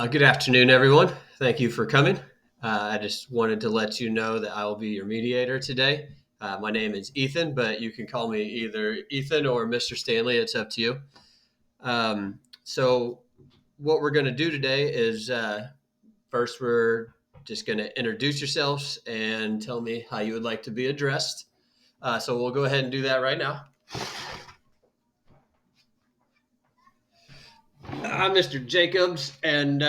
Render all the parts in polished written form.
Good afternoon, everyone. Thank you for coming. I just wanted to let you know that I will be your mediator today. My name is Ethan, but you can call me either Ethan or Mr. Stanley. It's up to you. So, what we're going to do today is first, we're just going to introduce yourselves and tell me how you would like to be addressed. So, we'll go ahead and do that right now. I'm Mr. Jacobs, and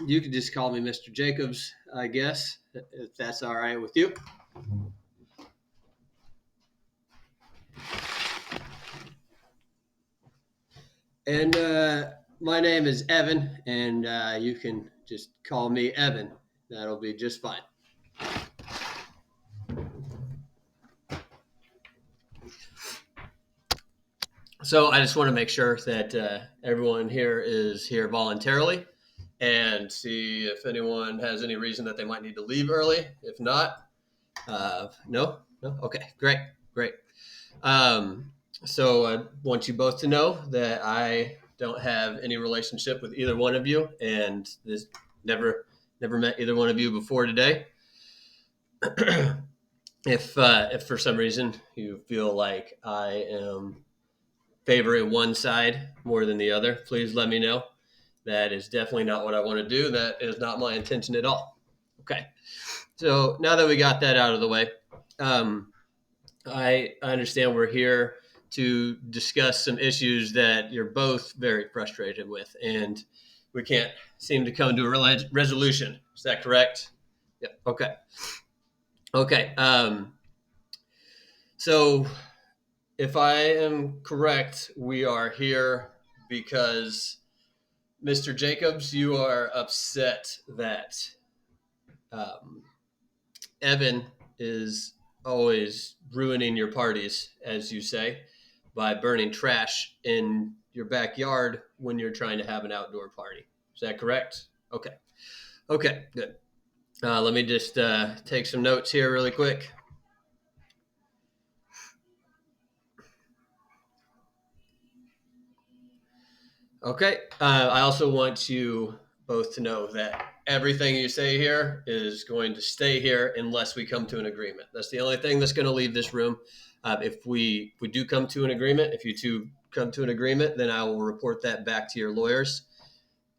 you can just call me Mr. Jacobs, I guess, if that's all right with you. And my name is Evan, and you can just call me Evan. That'll be just fine. So I just want to make sure that everyone here is here voluntarily and see if anyone has any reason that they might need to leave early. If not, no? Okay, great. So I want you both to know that I don't have any relationship with either one of you, and this never met either one of you before today. If for some reason you feel like I am favoring one side more than the other, please let me know. That is definitely not what I want to do. That is not my intention at all. Okay. So now that we got that out of the way, I understand we're here to discuss some issues that you're both very frustrated with, and we can't seem to come to a resolution. Is that correct? Yeah. Okay. Okay. So, if I am correct, we are here because Mr. Jacobs, you are upset that um, Evan is always ruining your parties, as you say, by burning trash in your backyard when you're trying to have an outdoor party. Is that correct? Okay. Okay, good. Let me just take some notes here really quick. Okay. I also want you both to know that everything you say here is going to stay here unless we come to an agreement. That's the only thing that's going to leave this room. If we do come to an agreement, if you two come to an agreement, then I will report that back to your lawyers.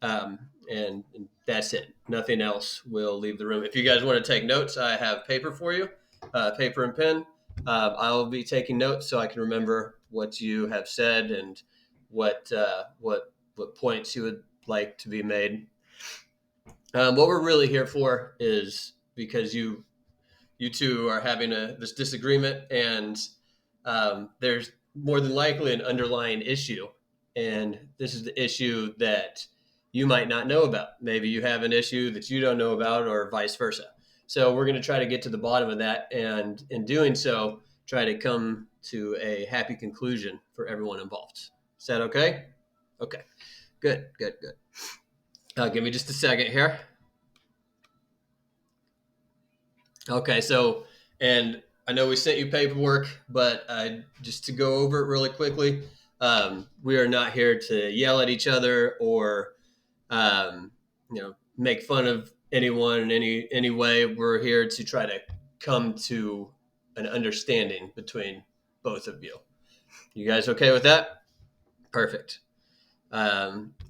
And that's it. Nothing else will leave the room. If you guys want to take notes, I have paper for you, paper and pen. I will be taking notes so I can remember what you have said and what points you would like to be made. What we're really here for is because you two are having this disagreement, and there's more than likely an underlying issue, and this is the issue that you might not know about. Maybe you have an issue that you don't know about, or vice versa. So we're going to try to get to the bottom of that, and in doing so, try to come to a happy conclusion for everyone involved. Is that okay? Okay. Good. Give me just a second here. Okay, so, and I know we sent you paperwork, but just to go over it really quickly, we are not here to yell at each other or, make fun of anyone in any way. We're here to try to come to an understanding between both of you. You guys okay with that? Perfect.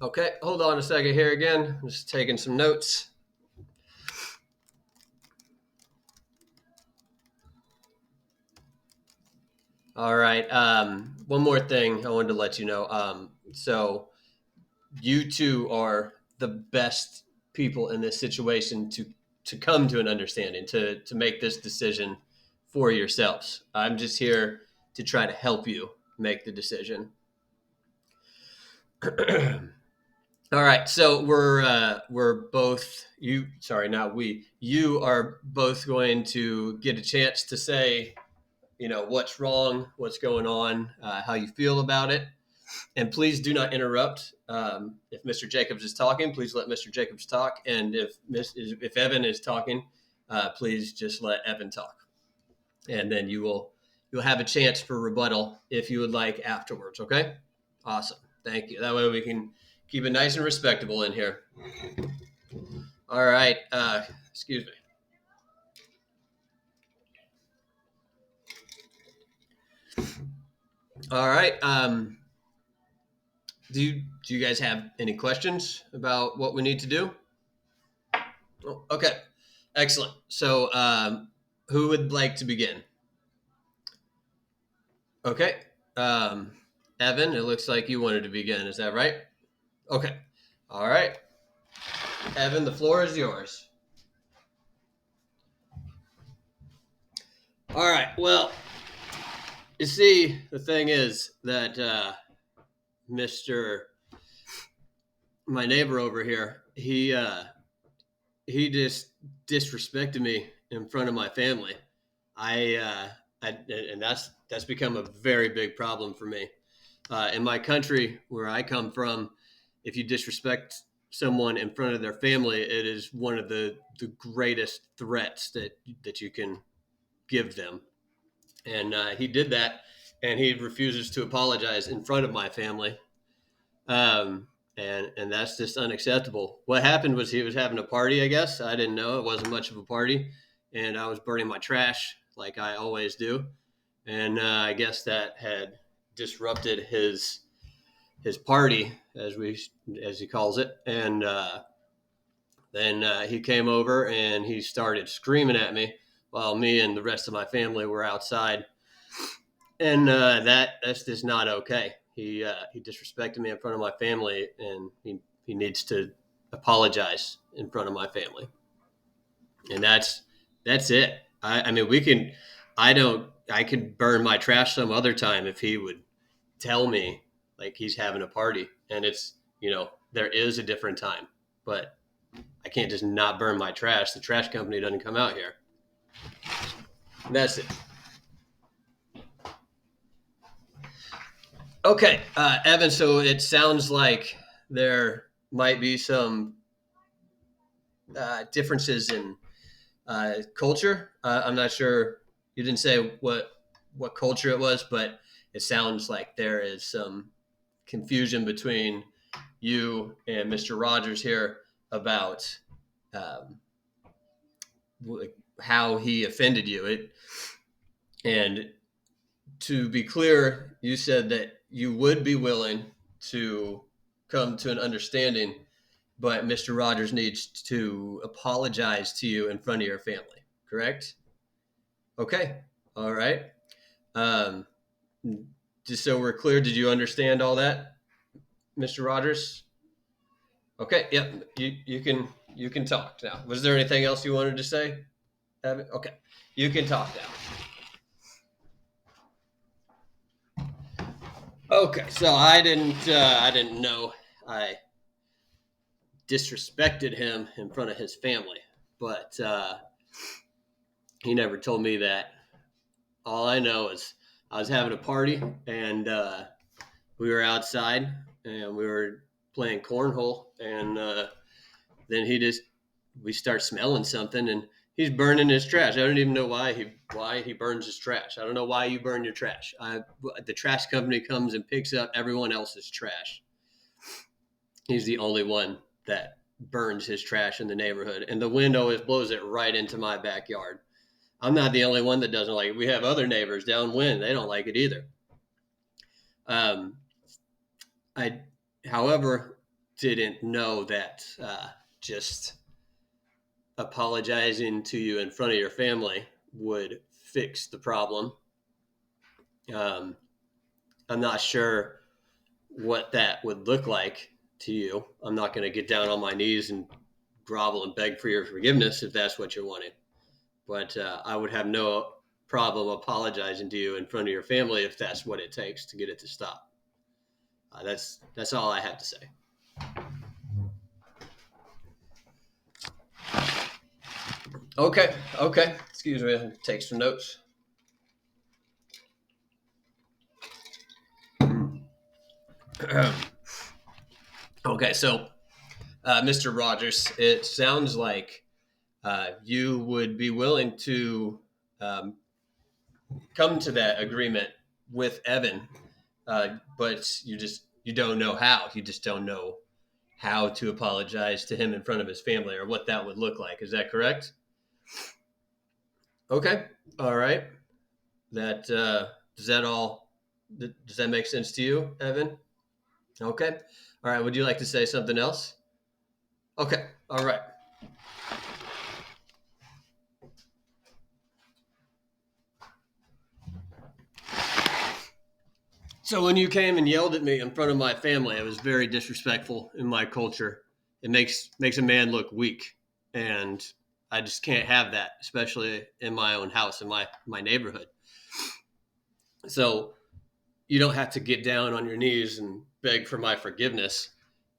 Okay, hold on a second here again. I'm just taking some notes. All right. One more thing I wanted to let you know. So you two are the best people in this situation to come to an understanding, to make this decision for yourselves. I'm just here to try to help you make the decision. All right, so we're both you. Sorry, not we. You are both going to get a chance to say, what's wrong, what's going on, how you feel about it, and please do not interrupt. If Mr. Jacobs is talking, please let Mr. Jacobs talk, and if Evan is talking, please just let Evan talk, and then you'll have a chance for rebuttal if you would like afterwards. Okay, awesome. Thank you. That way we can Keep it nice and respectable in here. All right. Excuse me. All right. Do you guys have any questions about what we need to do? Oh, okay. Excellent. So, who would like to begin? Okay. Um, Evan, it looks like you wanted to begin. Is that right? Okay. All right. Evan, the floor is yours. All right. Well, you see, the thing is that Mr. My neighbor over here, he just disrespected me in front of my family. And that's become a very big problem for me. In my country, where I come from, if you disrespect someone in front of their family, it is one of the greatest threats that you can give them. And he did that, and he refuses to apologize in front of my family. Um, and that's just unacceptable. What happened was he was having a party. I guess I didn't know it wasn't much of a party, and I was burning my trash like I always do, and I guess that had disrupted his party as he calls it, and then he came over and he started screaming at me while me and the rest of my family were outside, and that's just not okay. He disrespected me in front of my family, and he needs to apologize in front of my family, and that's it. I mean, we can. I could burn my trash some other time if he would tell me like he's having a party, and it's there is a different time, but I can't just not burn my trash. The trash company doesn't come out here. And that's it. Okay, Evan. So it sounds like there might be some differences in culture. I'm not sure. You didn't say what culture it was, but it sounds like there is some confusion between you and Mr. Rogers here about um, how he offended you. And to be clear, you said that you would be willing to come to an understanding, but Mr. Rogers needs to apologize to you in front of your family, correct? Okay. All right. Um, just so we're clear, did you understand all that, Mr. Rogers? Okay. Yep. You can talk now. Was there anything else you wanted to say, Evan? Okay. You can talk now. Okay. So I didn't know I disrespected him in front of his family, but he never told me that. All I know is I was having a party, and we were outside and we were playing cornhole, and then we start smelling something, and he's burning his trash. I don't even know why he burns his trash. I don't know why you burn your trash. The trash company comes and picks up everyone else's trash. He's the only one that burns his trash in the neighborhood, and the wind always blows it right into my backyard. I'm not the only one that doesn't like it. We have other neighbors downwind; they don't like it either. Um, I, however, didn't know that just apologizing to you in front of your family would fix the problem. Um, I'm not sure what that would look like to you. I'm not going to get down on my knees and grovel and beg for your forgiveness if that's what you're wanting. But I would have no problem apologizing to you in front of your family if that's what it takes to get it to stop. That's all I have to say. Okay, okay. Excuse me. I'll take some notes. Okay, so Mr. Rogers, it sounds like you would be willing to um, come to that agreement with Evan, but you don't know how. You just don't know how to apologize to him in front of his family or what that would look like. Is that correct? Okay. All right. That does that all does that make sense to you, Evan? Okay. All right. Would you like to say something else? Okay. All right. So when you came and yelled at me in front of my family, it was very disrespectful in my culture. It makes a man look weak, and I just can't have that, especially in my own house, in my neighborhood. So you don't have to get down on your knees and beg for my forgiveness.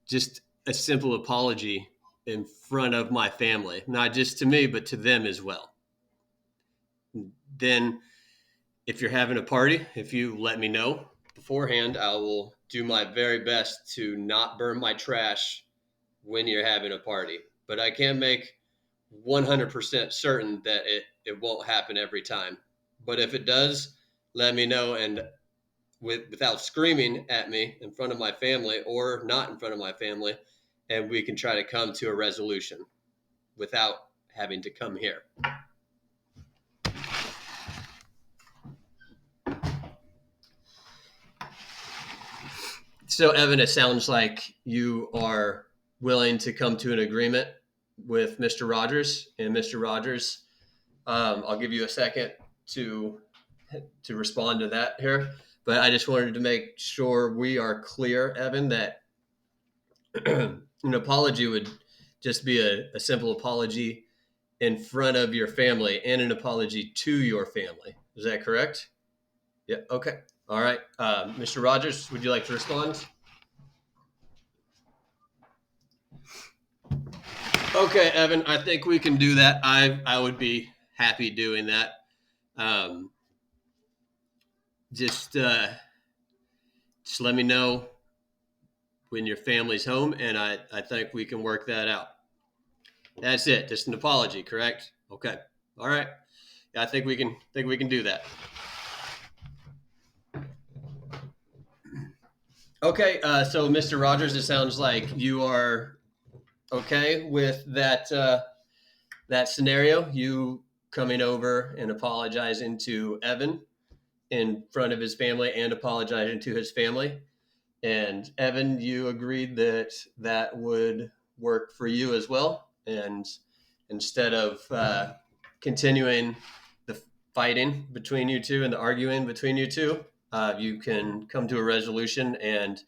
Just a simple apology in front of my family, not just to me, but to them as well. Then, if you're having a party, if you let me know beforehand, I will do my very best to not burn my trash when you're having a party. But I can't make 100% certain that it won't happen every time. But if it does, let me know, and without screaming at me in front of my family or not in front of my family, and we can try to come to a resolution without having to come here. So, Evan, it sounds like you are willing to come to an agreement with Mr. Rogers. And Mr. Rogers, I'll give you a second to respond to that here. But I just wanted to make sure we are clear, Evan, that an apology would just be a simple apology in front of your family and an apology to your family. Is that correct? Yeah. Okay. All right. Mr. Rogers, would you like to respond? Okay, Evan, I think we can do that. I would be happy doing that. Um, just just let me know when your family's home, and I think we can work that out. That's it. Just an apology, correct? Okay. All right. Yeah, I think we can do that. Okay. So, Mr. Rogers, it sounds like you are okay with that scenario. You coming over and apologizing to Evan in front of his family and apologizing to his family. And Evan, you agreed that that would work for you as well. And instead of continuing the fighting between you two and the arguing between you two, you can come to a resolution and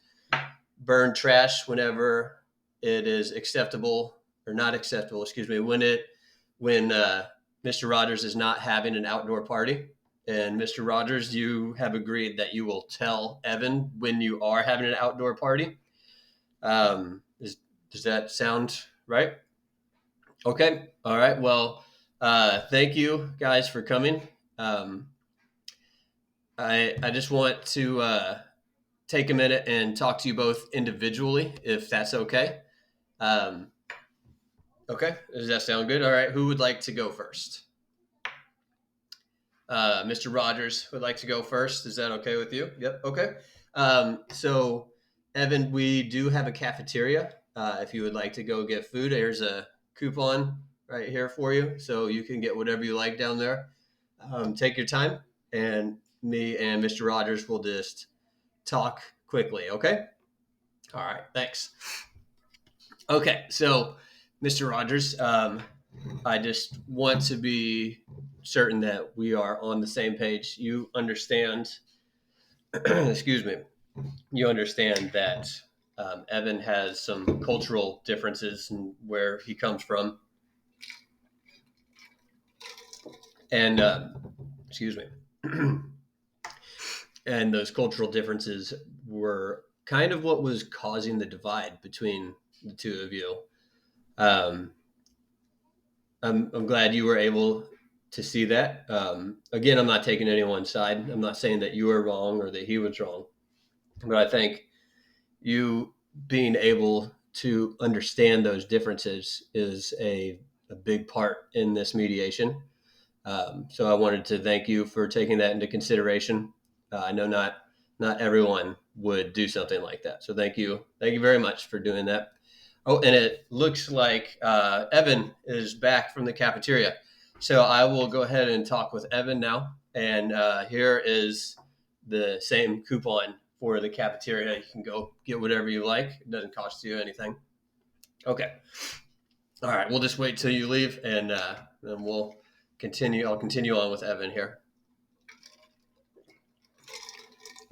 burn trash whenever it is acceptable or not acceptable. Excuse me. When Mr. Rogers is not having an outdoor party. And Mr. Rogers, you have agreed that you will tell Evan when you are having an outdoor party. Does that sound right? Okay. All right. Well, thank you guys for coming. Um, I just want to take a minute and talk to you both individually, if that's okay. Um, okay. Does that sound good? All right. Who would like to go first? Mr. Rogers would like to go first. Is that okay with you? Yep. Okay. So, Evan, we do have a cafeteria. If you would like to go get food, there's a coupon right here for you. So you can get whatever you like down there. Take your time, and me and Mr. Rogers will just talk quickly. Okay. All right. Thanks. Okay. So, Mr. Rogers, I just want to be certain that we are on the same page. You understand, excuse me, you understand that Evan has some cultural differences in where he comes from. And, excuse me, and those cultural differences were kind of what was causing the divide between the two of you. Um, I'm glad you were able to see that. Again, I'm not taking anyone's side. I'm not saying that you were wrong or that he was wrong, but I think you being able to understand those differences is a big part in this mediation. So I wanted to thank you for taking that into consideration. I know not everyone would do something like that. So thank you very much for doing that. Oh, and it looks like Evan is back from the cafeteria. So I will go ahead and talk with Evan now. And here is the same coupon for the cafeteria. You can go get whatever you like. It doesn't cost you anything. Okay. All right. We'll just wait till you leave, and then we'll continue. I'll continue on with Evan here.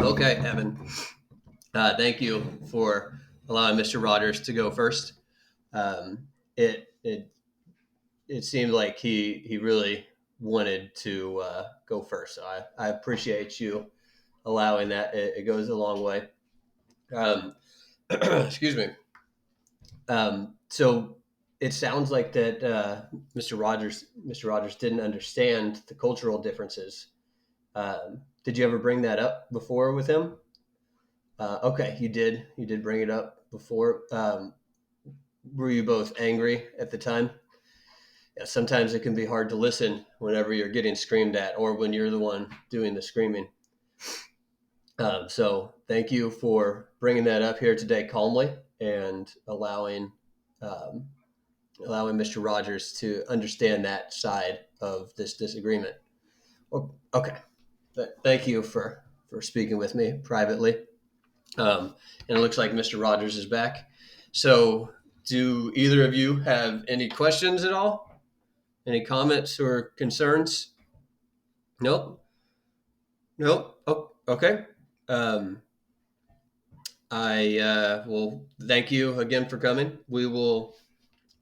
Okay, Evan. Thank you for allowing Mr. Rogers to go first. Um, it it seemed like he really wanted to go first. So I appreciate you allowing that. It goes a long way. Um, excuse me. So it sounds like that Mr. Rogers didn't understand the cultural differences. Did you ever bring that up before with him? Okay, you did. You did bring it up before. Were you both angry at the time? Yeah, sometimes it can be hard to listen whenever you're getting screamed at or when you're the one doing the screaming. So thank you for bringing that up here today calmly and um, allowing Mr. Rogers to understand that side of this disagreement. Okay. Thank you for speaking with me privately. And it looks like Mr. Rogers is back. So do either of you have any questions at all? Any comments or concerns? Nope. Nope. Oh, okay. Um, I will thank you again for coming.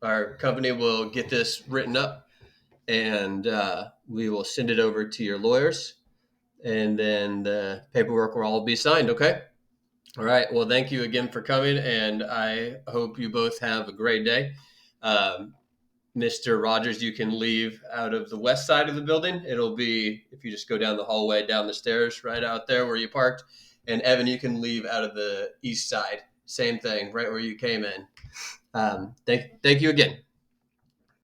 Our company will get this written up and we will send it over to your lawyers and then the paperwork will all be signed. Okay. All right. Well, thank you again for coming and I hope you both have a great day. Um, Mr. Rogers, you can leave out of the west side of the building. It'll be, if you just go down the hallway, down the stairs, right out there where you parked. And Evan, you can leave out of the east side. Same thing, right where you came in. Thank you again.